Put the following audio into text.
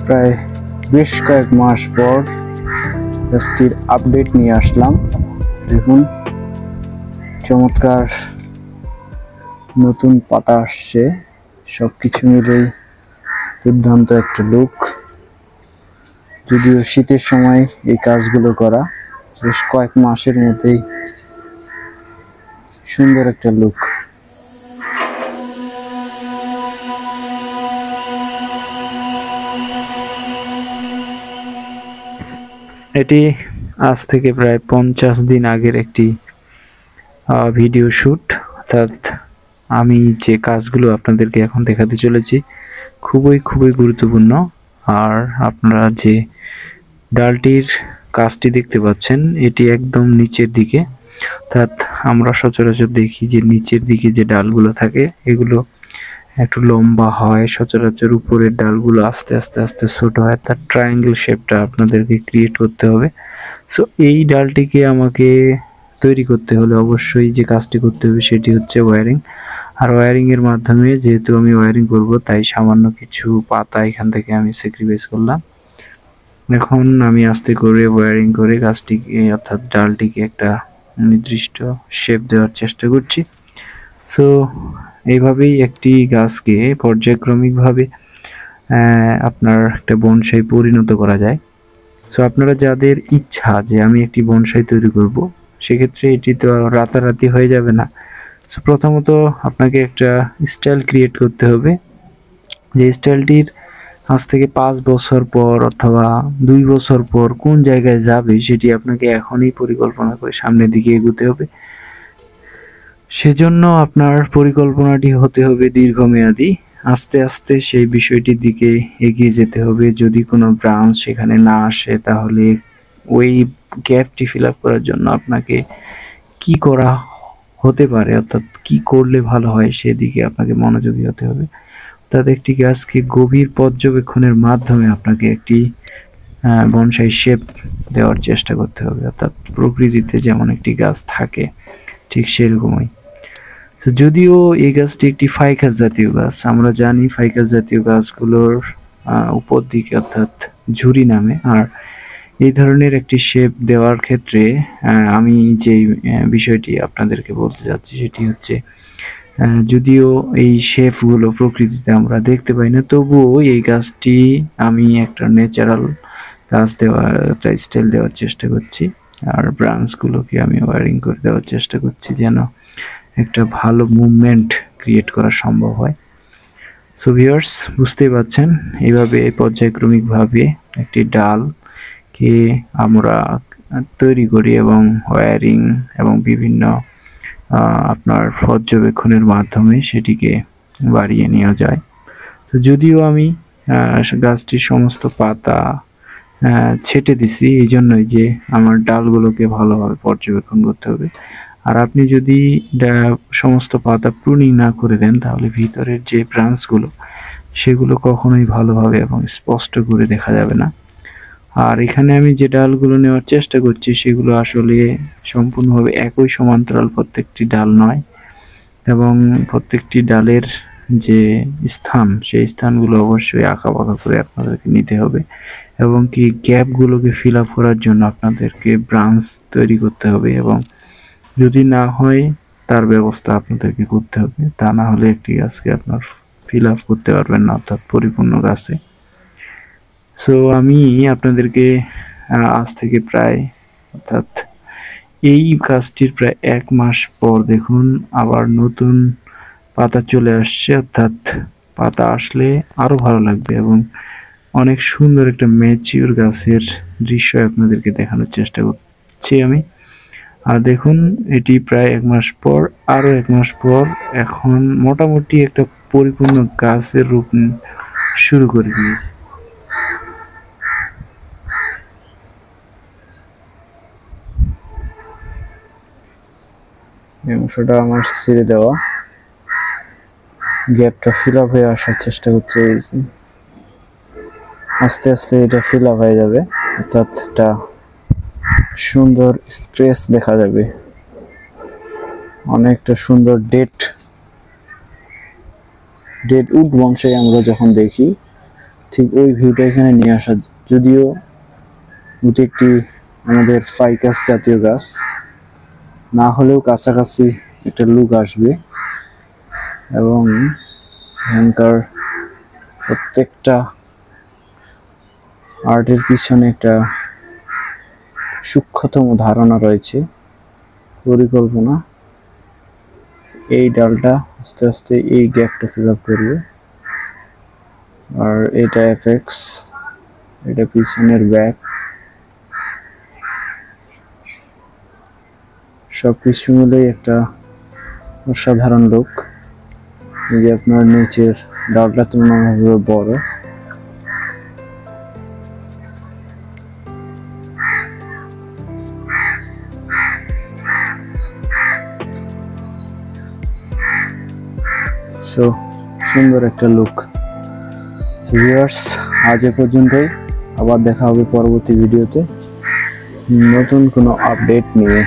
প্রায় বেশ কয়েক মাস পর গাছটির আপডেট নিয়ে আসলাম। দেখুন চমৎকার নতুন পাতা আসছে, সবকিছু মিলেই দুর্দান্ত একটা লুক। যদিও শীতের সময় এই কাজগুলো করা, বেশ কয়েক মাসের মধ্যেই সুন্দর একটা লুক। এটি আজ থেকে প্রায় 50 দিন আগের একটি ভিডিও শ্যুট। অর্থাৎ আমি যে কাজগুলো আপনাদেরকে এখন দেখাতে চলেছি খুবই গুরুত্বপূর্ণ। আর আপনারা যে ডালটির কাজটি দেখতে পাচ্ছেন এটি একদম নিচের দিকে। অর্থাৎ আমরা সচরাচর দেখি যে নিচের দিকে যে ডালগুলো থাকে এগুলো একটু লম্বা হয়, সচরাচর উপরের ডালগুলো আস্তে আস্তে ছোট হয়। তার ট্রায়াঙ্গেল শেপটা আপনাদেরকে ক্রিয়েট করতে হবে। সো এই ডালটিকে আমাকে তৈরি করতে হলে অবশ্যই যে কাজটি করতে হবে সেটি হচ্ছে ওয়্যারিং। আর ওয়্যারিং এর মাধ্যমে, যেহেতু আমি ওয়্যারিং করব, তাই সামান্য কিছু পাতা এখান থেকে আমি স্যাক্রিফাইস করলাম। এখন আমি আস্তে করে ওয়্যারিং করে গাছটিকে অর্থাৎ ডালটিকে একটা নির্দিষ্ট শেপ দেওয়ার চেষ্টা করছি। সো এইভাবেই একটি গাছকে পর্যায়ক্রমিকভাবে আপনার একটা বনসাই পরিণত করা যায়। সো আপনারা যাদের ইচ্ছা যে আমি একটি বনসাই তৈরি করব, সেক্ষেত্রে এটি তো রাতারাতি হয়ে যাবে না। সো প্রথমত আপনাকে একটা স্টাইল ক্রিয়েট করতে হবে, যে স্টাইলটির আজ থেকে 5 বছর পর অথবা 2 বছর পর কোন জায়গায় যাবে সেটি আপনাকে এখনই পরিকল্পনা করে সামনের দিকে এগোতে হবে। সেজন্য আপনার পরিকল্পনাটি হতে হবে দীর্ঘমেয়াদী। আস্তে আস্তে সেই বিষয়টির দিকে এগিয়ে যেতে হবে। যদি কোনো ব্রাঞ্চ সেখানে না আসে তাহলে ওই গ্যাপটি ফিল আপ করার জন্য আপনাকে কি করা হতে পারে, অর্থাৎ কি করলে ভালো হয় সেদিকে আপনাকে মনোযোগী হতে হবে। অর্থাৎ একটি গাছকে গভীর পর্যবেক্ষণের মাধ্যমে আপনাকে একটি বনসাই শেপ দেওয়ার চেষ্টা করতে হবে। অর্থাৎ প্রকৃতিতে যেমন একটি গাছ থাকে ঠিক সেরকমই। তো যদিও এই গাছটি একটি ফাইকাস জাতীয় গাছ, আমরা জানি ফাইকাস জাতীয় গাছগুলোর উপর দিকে অর্থাৎ ঝুরি নামে। আর এই ধরনের একটি শেপ দেওয়ার ক্ষেত্রে আমি যে বিষয়টি আপনাদেরকে বলতে যাচ্ছি সেটি হচ্ছে, যদিও এই শেপগুলো প্রকৃতিতে আমরা দেখতে পাই না, তবুও এই গাছটি আমি একটা ন্যাচারাল গাছ দেওয়ার একটা স্টাইল দেওয়ার চেষ্টা করছি। আর ব্রাঞ্চগুলোকে আমি ওয়্যারিং করে দেওয়ার চেষ্টা করছি যেন একটা ভালো মুভমেন্ট ক্রিয়েট করা সম্ভব হয়। সো ভিউয়ার্স, বুঝতেই পারছেন এইভাবে পর্যায়ক্রমিকভাবে একটি ডালকে আমরা তৈরি করি এবং ওয়্যারিং এবং বিভিন্ন আপনার পর্যবেক্ষণের মাধ্যমে সেটিকে বাড়িয়ে নেওয়া যায়। তো যদিও আমি গাছটির সমস্ত পাতা ছেটে দিছি এই জন্যই যে আমার ডালগুলোকে ভালোভাবে পর্যবেক্ষণ করতে হবে। আর আপনি যদি সমস্ত পাতা প্রুনিং না করে দেন তাহলে ভিতরের যে ব্রাঞ্চগুলো সেগুলো কখনোই ভালোভাবে এবং স্পষ্ট করে দেখা যাবে না। আর এখানে আমি যে ডালগুলো নেওয়ার চেষ্টা করছি সেগুলো আসলে সম্পূর্ণভাবে একই সমান্তরাল প্রত্যেকটি ডাল নয়, এবং প্রত্যেকটি ডালের যে স্থান সেই স্থানগুলো অবশ্যই আঁকাবাঁকা করে আপনাদেরকে নিতে হবে, এবং কি গ্যাপগুলোকে ফিল আপ করার জন্য আপনাদেরকে ব্রাঞ্চ তৈরি করতে হবে, এবং যদি না হয় তার ব্যবস্থা আপনাদেরকে করতে হবে। তা না হলে একটি গাছকে আপনার ফিল আপ করতে পারবেন না, অর্থাৎ পরিপূর্ণ গাছে। সো আমি আপনাদেরকে আজ থেকে প্রায় অর্থাৎ এই কাজটির প্রায় 1 মাস পর দেখুন আবার নতুন পাতা চলে আসছে। অর্থাৎ পাতা আসলে আরো ভালো লাগবে এবং অনেক সুন্দর একটা ম্যাচিউর গাছের দৃশ্য আপনাদেরকে দেখানোর চেষ্টা করছি আমি। আর দেখুন এটি প্রায় 1 মাস পর, আরো 1 মাস পর এখন মোটামুটি একটা পরিপূর্ণ গাছের রূপ শুরু করে দিয়েছে। এই অংশটা আমার ছেড়ে দেওয়া, গ্যাপটা ফিল আপ হয়ে আসার চেষ্টা করছে। আস্তে আস্তে এটা ফিল আপ হয়ে যাবে, অর্থাৎ একটা সুন্দর স্ক্র্যাচ দেখা যাবে, অনেকটা সুন্দর ডেড উড বনসাই আমরা যখন দেখি ঠিক ওই ভিউটা এখানে নিয়ে আসা, যদিও ওটি একটি আমাদের ফাইকাস জাতীয় গাছ, না হলেও কাছাকাছি একটা লুক আসবে। এবং এখানকার প্রত্যেকটা আর্টের পিছনে একটা সূক্ষ্মতম ধারণা রয়েছে, পরিকল্পনা। এই ডালটা আস্তে আস্তে এই গ্যাপটা ফিল আপ করবে, আর এটা এফেক্টস, এটা পিছনের ব্যাক, সবকিছু মিলে একটা অসাধারণ লুক। এই যে আপনার নিচের ডালটা তুলনামূলকভাবে বড়, সো সুন্দর একটা লুক। ভিউয়ার্স, আজ এ পর্যন্তই, আবার দেখা হবে পরবর্তী ভিডিওতে নতুন কোনো আপডেট নিয়ে।